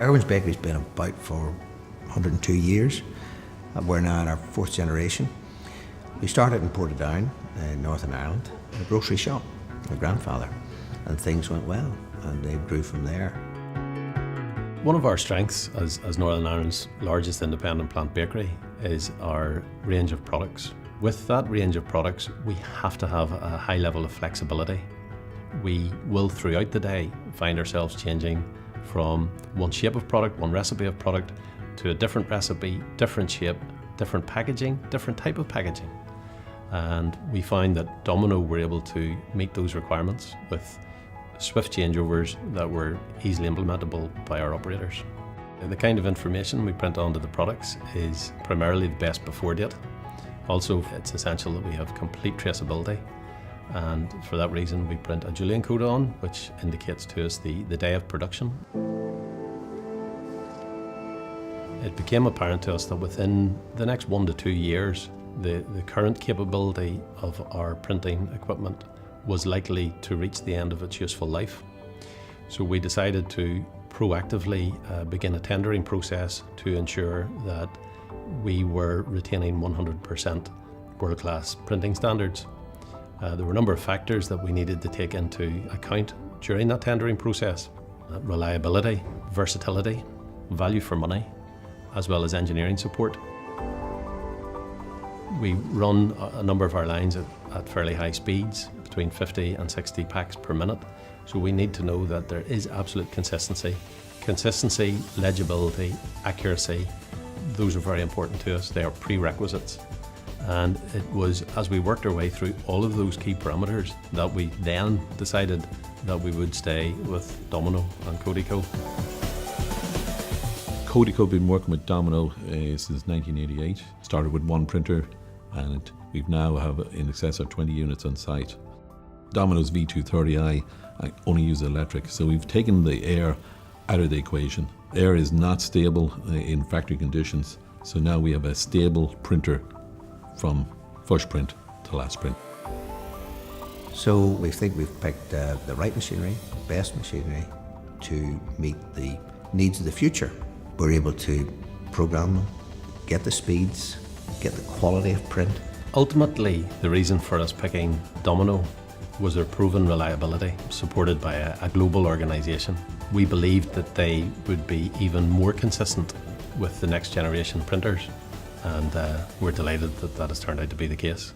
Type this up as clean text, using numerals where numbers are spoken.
Irwin's Bakery's been about for 102 years. We're now in our fourth generation. We started in Portadown in Northern Ireland, in a grocery shop, my grandfather, and things went well, and they grew from there. One of our strengths as Northern Ireland's largest independent plant bakery is our range of products. With that range of products, we have to have a high level of flexibility. We will throughout the day find ourselves changing from one shape of product, one recipe of product, to a different recipe, different shape, different packaging, different type of packaging. And we find that Domino were able to meet those requirements with swift changeovers that were easily implementable by our operators. The kind of information we print onto the products is primarily the best before date. Also, it's essential that we have complete traceability, and for that reason we print a Julian code on, which indicates to us the day of production. It became apparent to us that within the next 1 to 2 years, the current capability of our printing equipment was likely to reach the end of its useful life. So we decided to proactively begin a tendering process to ensure that we were retaining 100% world-class printing standards. There were a number of factors that we needed to take into account during that tendering process: reliability, versatility, value for money, as well as engineering support. We run a number of our lines at fairly high speeds, between 50 and 60 packs per minute. So we need to know that there is absolute consistency. Consistency, legibility, accuracy, those are very important to us. They are prerequisites. And it was as we worked our way through all of those key parameters that we then decided that we would stay with Domino and Codico. Codico have been working with Domino since 1988. Started with one printer, and we now have in excess of 20 units on site. Domino's V230i, I only use electric, so we've taken the air out of the equation. Air is not stable in factory conditions, so now we have a stable printer from first print to last print. So we think we've picked the right machinery, best machinery to meet the needs of the future. We're able to program them, get the speeds, get the quality of print. Ultimately, the reason for us picking Domino was their proven reliability, supported by a global organisation. We believed that they would be even more consistent with the next generation printers, and we're delighted that that has turned out to be the case.